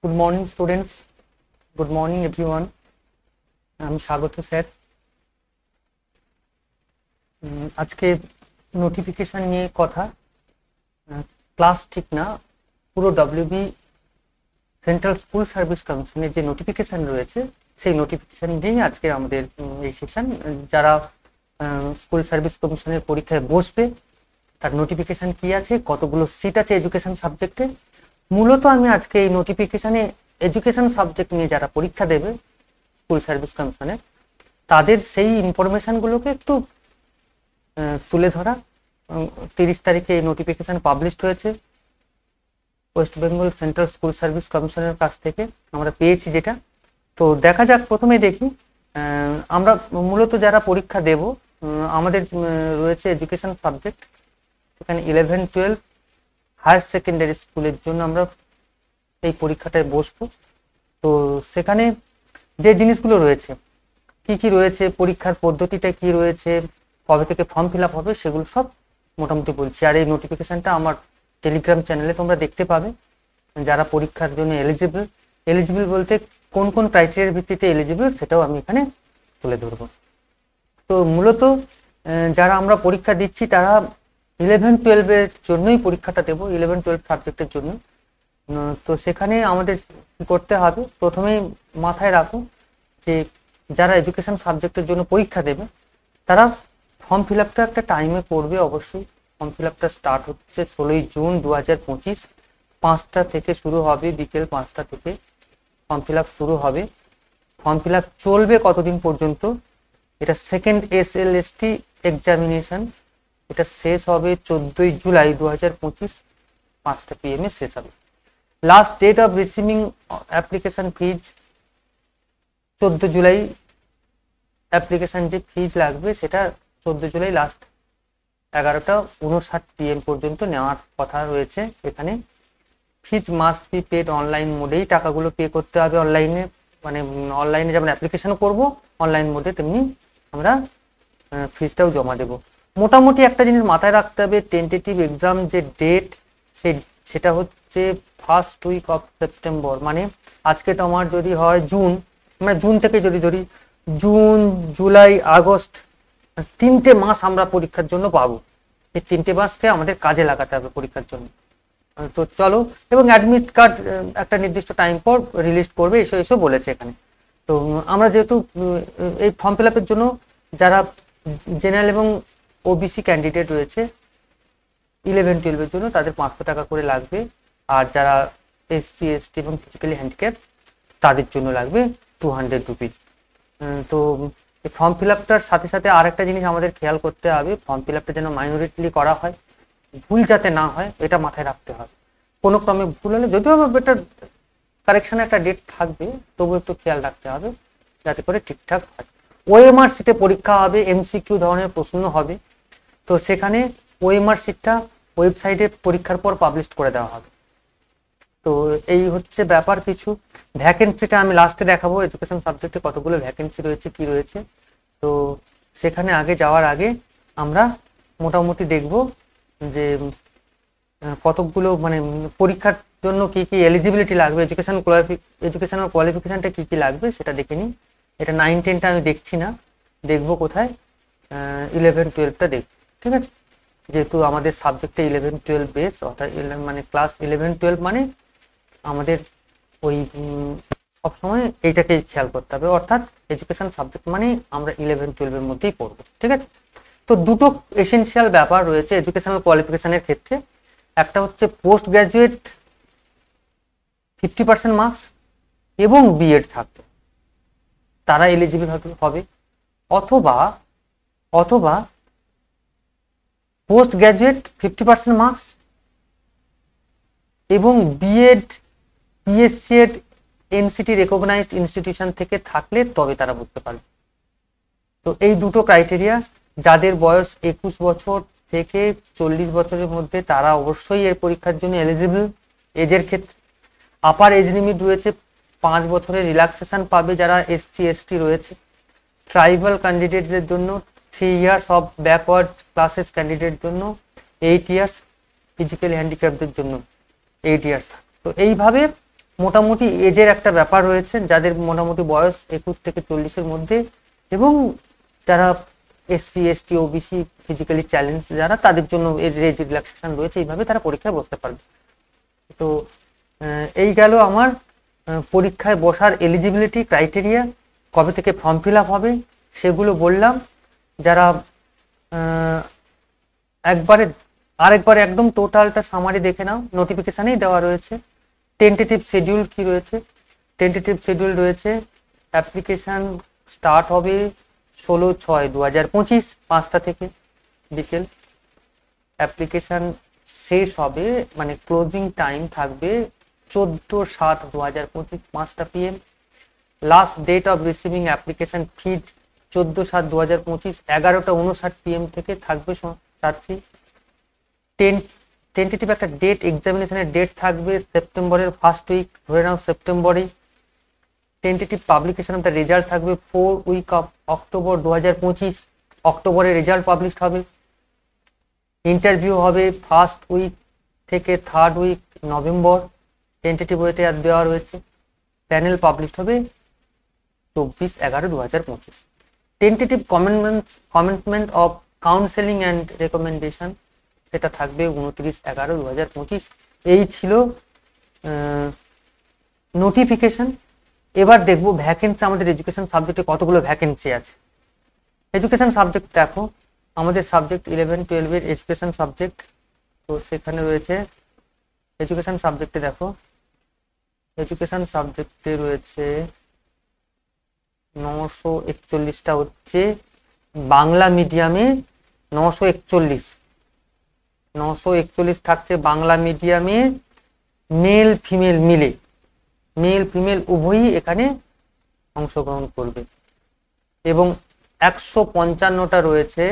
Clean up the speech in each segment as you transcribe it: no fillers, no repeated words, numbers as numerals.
Good morning, students. Good morning, everyone. আমি স্বাগত sir. আজকে নোটিফিকেশন নিয়ে কথা। ক্লাস ঠিক না, পুরো ডব্লিউবি সেন্ট্রাল স্কুল সার্ভিস কমিশনের যে নোটিফিকেশন রয়েছে সেই নোটিফিকেশন নিয়েই আজকে আমাদের এই সেশন। যারা স্কুল সার্ভিস কমিশনের পরীক্ষায় বসবে তার নোটিফিকেশন কি আছে, কতগুলো সিট আছে এডুকেশন সাবজেক্টে। মূলত আমি আজকে এই নোটিফিকেশনে এডুকেশন সাবজেক্ট নিয়ে যারা পরীক্ষা দেবে স্কুল সার্ভিস কমিশনে তাদের সেই ইনফরমেশনগুলোকে একটু তুলে ধরা। 30 তারিখে এই নোটিফিকেশন পাবলিশড হয়েছে West Bengal central school service কমিশনের কাছ থেকে আমরা পেয়েছি যেটা। তো দেখা যাক, প্রথমে দেখি আমরা মূলত যারা পরীক্ষা দেব আমাদের রয়েছে এডুকেশন সাবজেক্ট। এখানে 11-12 হায়ার সেকেন্ডারি স্কুলের জন্য আমরা এই পরীক্ষাটায় বসবো। তো সেখানে যে জিনিসগুলো রয়েছে, কি কি রয়েছে, পরীক্ষার পদ্ধতিটা কি রয়েছে, কবে থেকে ফর্ম ফিল আপ হবে, সেগুলো সব মোটামুটি বলছি। আর এই নোটিফিকেশনটা আমার টেলিগ্রাম চ্যানেলে তোমরা দেখতে পাবে। যারা পরীক্ষার জন্য এলিজিবল বলতে কোন কোন ক্রাইটেরিয়ার ভিত্তিতে এলিজিবল সেটাও আমি এখানে তুলে ধরবো। তো মূলত যারা আমরা পরীক্ষা দিচ্ছি তারা 11-12 জন্যই পরীক্ষাটা দেবো, 11-12 সাবজেক্টের জন্য। তো সেখানে আমাদের কি করতে হবে, প্রথমেই মাথায় রাখো যে যারা এডুকেশন সাবজেক্টের জন্য পরীক্ষা দেবে তারা ফর্ম ফিল আপটা একটা টাইমে করবে। অবশ্যই ফর্ম ফিল আপটা স্টার্ট হচ্ছে 16 জুন 2025, 5টা থেকে শুরু হবে, বিকেল 5টা থেকে ফর্ম ফিল আপ শুরু হবে। ফর্ম ফিল আপ চলবে কতদিন পর্যন্ত, এটা সেকেন্ড SLST এক্সামিনেশন, এটা শেষ হবে 14 জুলাই 2025, 5টা PM শেষ হবে। Last date of receiving application fees 14 জুলাই। অ্যাপ্লিকেশন যে ফিজ লাগবে সেটা 14 জুলাই লাস্ট 11টা 59 PM পর্যন্ত নেওয়ার কথা রয়েছে। এখানে ফিজ মাস্ট বি পেড অনলাইন মোডেই টাকাগুলো পে করতে হবে। অনলাইনে মানে অনলাইনে যেমন অ্যাপ্লিকেশন করব অনলাইন মোডে তেমনি আমরা ফিজটাও জমা দেব। মোটামুটি একটা জিনিস মাথায় রাখতে হবে, টেন্টেটিভ এক্সাম যে ডেট সেটা হচ্ছে ফার্স্ট উইক অফ সেপ্টেম্বর। মানে আজকে তোমার যদি হয় জুন, আমরা জুন থেকে যদি ধরি, জুন জুলাই আগস্ট 3টে মাস আমরা পরীক্ষার জন্য পাবো। এই 3টে মাসকে আমাদের কাজে লাগাতে হবে পরীক্ষার জন্য। তো চলো, এবং অ্যাডমিট কার্ড একটা নির্দিষ্ট টাইম পর রিলিজ করবে এসব বলেছে এখানে। তো আমরা যেহেতু এই ফর্ম ফিল আপের জন্য যারা জেনারেল এবং ওবিসি ক্যান্ডিডেট রয়েছে 11-12 জন্য তাদের 500 টাকা করে লাগবে, আর যারা SC ST এবং ফিজিক্যালি হ্যান্ডিক্যাপ তাদের জন্য লাগবে 200 রুপি। তো ফর্ম ফিল আপটার সাথে সাথে আর একটা জিনিস আমাদের খেয়াল করতে হবে, ফর্ম ফিল আপটা যেন মাইনরিটিলি করা হয়, ভুল যাতে না হয় এটা মাথায় রাখতে হবে। কোনো ক্রমে ভুল হলে যদিও এটা কারেকশনে একটা ডেট থাকবে, তবু একটু খেয়াল রাখতে হবে যাতে করে ঠিকঠাক হয়। OMR সিটে পরীক্ষা হবে, MCQ ধরনের প্রশ্ন হবে। তো সেখানে OMR সিটটা ওয়েবসাইটে পরীক্ষার পর পাবলিশ করে দেওয়া হবে। তো এই হচ্ছে ব্যাপার কিছু। ভ্যাকেন্সিটা আমি লাস্টে দেখাবো, এডুকেশন সাবজেক্টে কতগুলো ভ্যাকেন্সি রয়েছে, কি রয়েছে। তো সেখানে আগে যাওয়ার আগে আমরা মোটামুটি দেখব যে কতগুলো মানে পরীক্ষার জন্য কি কি এলিজিবিলিটি লাগবে, এডুকেশনাল কোয়ালিফিকেশনটা কি কি লাগবে সেটা দেখে নিই। এটা 9-10টা আমি দেখছি না, দেখবো কোথায়, 11-12টা দেখব। ঠিক আছে, যেহেতু আমাদের সাবজেক্টে 11-12 বেস, অর্থাৎ মানে ক্লাস 11-12 মানে আমাদের ওই সবসময় এইটাকেই খেয়াল করতে হবে, অর্থাৎ এডুকেশন সাবজেক্ট মানে আমরা 11-12 মধ্যেই পড়বো। ঠিক আছে, তো দুটো এসেনশিয়াল ব্যাপার রয়েছে এডুকেশনাল কোয়ালিফিকেশনের ক্ষেত্রে। একটা হচ্ছে পোস্ট গ্রাজুয়েট 50% মার্কস এবং বিএড থাকবে, তারা এলিজিবল হবে, অথবা পোস্ট গ্রাজুয়েট 50% মার্কস এবং B Ed PSCED NCT recognised institution থেকে থাকলে তবে তারা বুঝতে পারবে। তো এই দুটো ক্রাইটেরিয়া, যাদের বয়স 21 বছর থেকে 40 বছরের মধ্যে তারা অবশ্যই এর পরীক্ষার জন্য এলিজিবল। এজের ক্ষেত্রে আপার এজ লিমিট রয়েছে 5 বছরের রিল্যাক্সেশন পাবে যারা SC ST রয়েছে। ট্রাইবাল ক্যান্ডিডেটদের জন্য 3 years of backward classes candidate জন্য 8 ইয়ার্স, ফিজিক্যালি হ্যান্ডিক্যাপদের জন্য 8 ইয়ার্স। তো এইভাবে মোটামুটি এজের একটা ব্যাপার রয়েছে, যাদের মোটামুটি বয়স 21 থেকে 40-এর মধ্যে, এবং যারা SC ST OBC physically challenge যারা, তাদের জন্য এর এজ রিল্যাক্সেশন রয়েছে, এইভাবে তারা পরীক্ষায় বসতে পারবে। তো এই গেল আমার পরীক্ষায় বসার এলিজিবিলিটি ক্রাইটেরিয়া, কবে থেকে ফর্ম ফিল আপ হবে সেগুলো বললাম। যারা আরেকবারে একদম টোটালটা সামারি দেখে নাও, নোটিফিকেশানেই দেওয়া রয়েছে। টেন্টেটিভ শিডিউল কি রয়েছে? টেন্টেটিভ শিডিউল রয়েছে, অ্যাপ্লিকেশান স্টার্ট হবে 16/6/2025 5টা থেকে বিকেল। অ্যাপ্লিকেশান শেষ হবে, মানে ক্লোজিং টাইম থাকবে 14/7/2025 5টা PM। Last date of receiving application fees 14/7/2025 11:59 PM থেকে থাকবে প্রার্থী। টেন্টেটিভ একটা ডেট, এক্সামিনেশনের ডেট থাকবে সেপ্টেম্বরের ফার্স্ট উইক, ধরে নাও সেপ্টেম্বরে। Tentative publication of the result থাকবে 4 উইক অফ অক্টোবর 2025, অক্টোবরে রেজাল্ট পাবলিশ হবে। ইন্টারভিউ হবে ফার্স্ট উইক থেকে থার্ড উইক নভেম্বর, টেন্টেটিভ ওয়েতে দেওয়া রয়েছে। প্যানেল পাবলিশ হবে 24/11/2025। Tentative commencement of counselling and recommendation, সেটা থাকবে 29/11/2025। এই ছিল নোটিফিকেশন। এবার দেখবো ভ্যাকেন্সি, আমাদের এডুকেশন সাবজেক্টে কতগুলো ভ্যাকেন্সি আছে। এডুকেশন সাবজেক্ট দেখো, আমাদের সাবজেক্ট 11-12-এর এডুকেশন সাবজেক্ট, তো সেখানে রয়েছে এডুকেশন সাবজেক্টে দেখো, এডুকেশন সাবজেক্টে রয়েছে 941টা হচ্ছে বাংলা মিডিয়ামে, 941 থাকছে বাংলা মিডিয়ামে, মেল ফিমেল মিলে, মেল ফিমেল উভয়ই এখানে অংশগ্রহণ করবে। এবং 155টা রয়েছে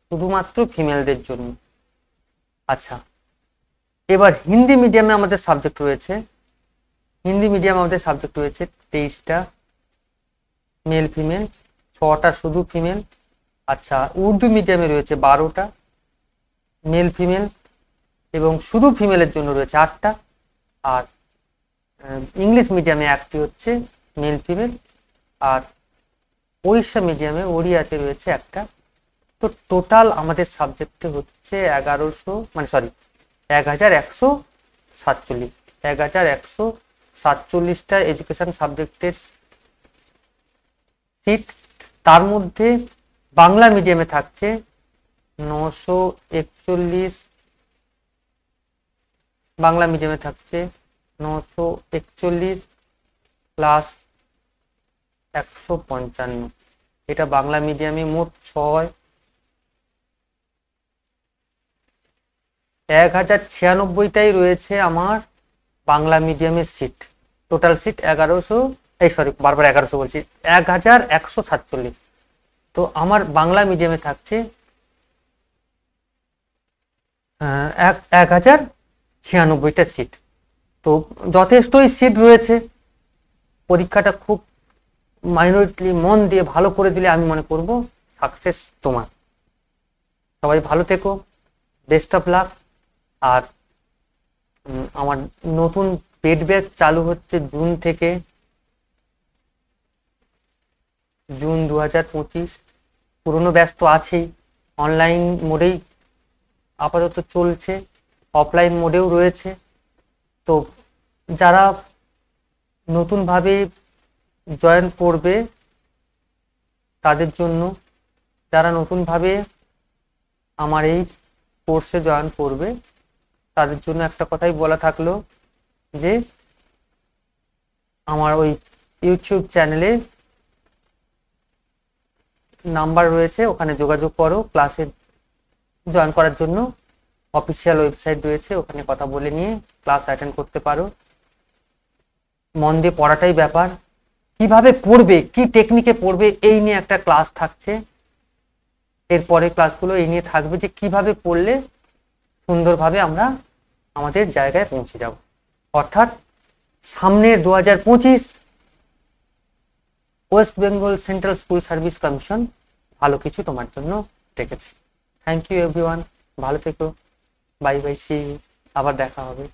শুধুমাত্র ফিমেলদের জন্য। আচ্ছা, এবার হিন্দি মিডিয়ামে আমাদের সাবজেক্ট রয়েছে, 23টা মেল ফিমেল, 6টা শুধু ফিমেল। আচ্ছা, উর্দু মিডিয়ামে রয়েছে 12টা মেল ফিমেল, এবং শুধু ফিমেলের জন্য রয়েছে 8টা। আর ইংলিশ মিডিয়ামে একটি হচ্ছে মেল ফিমেল, আর ওড়িশা মিডিয়ামে ওড়িয়াতে রয়েছে একটা। তো টোটাল আমাদের সাবজেক্টে হচ্ছে 1147টা এডুকেশন সাবজেক্টের সিট। তার মধ্যে বাংলা মিডিয়ামে থাকছে 941, বাংলা মিডিয়ামে থাকছে 941 প্লাস 155, এটা বাংলা মিডিয়ামে মোট 1096টাই রয়েছে আমার বাংলা মিডিয়ামের সিট। টোটাল সিট 1100 বলছি, 1147। তো আমার বাংলা মিডিয়ামে থাকছে 1096টা সিট। তো যথেষ্টই সিট রয়েছে। পরীক্ষাটা খুব মাইনরিটি মন দিয়ে ভালো করে দিলে আমি মনে করব সাকসেস তোমার। সবাই ভালো থেকো, বেস্ট অফ লাক। আর আমার নতুন পেড ব্যাচ চালু হচ্ছে জুন থেকে, জুন 2025। পুরনো ব্যাচ তো আছেই, অনলাইন মোডেই আপাতত চলছে, অফলাইন মোডেও রয়েছে। তো যারা নতুনভাবে জয়েন করবে তাদের জন্য, যারা নতুনভাবে আমার এই কোর্সে জয়েন করবে তাদের জন্য একটা কথাই বলা থাকলো, যে আমার ওই ইউটিউব চ্যানেলে নাম্বার রয়েছে, ওখানে যোগাযোগ করো। ক্লাসে জয়েন করার জন্য অফিসিয়াল ওয়েবসাইট রয়েছে, ওখানে কথা বলে নিয়ে ক্লাস অ্যাটেন্ড করতে পারো। মন দিয়ে পড়াটাই ব্যাপার, কিভাবে পড়বে, কি টেকনিকে পড়বে, এই নিয়ে একটা ক্লাস থাকছে। এরপরে ক্লাসগুলো এই নিয়ে থাকবে যে কিভাবে পড়লে সুন্দরভাবে আমরা আমাদের জায়গায় পৌঁছে যাব। অর্থাৎ সামনে 2025 West Bengal central school service commission ভালো কিছু তোমার জন্য রেখেছে। থ্যাংক ইউ এভরিওয়ান, ভালো থেকো, বাই বাই, সি ইউ। আবার দেখা হবে।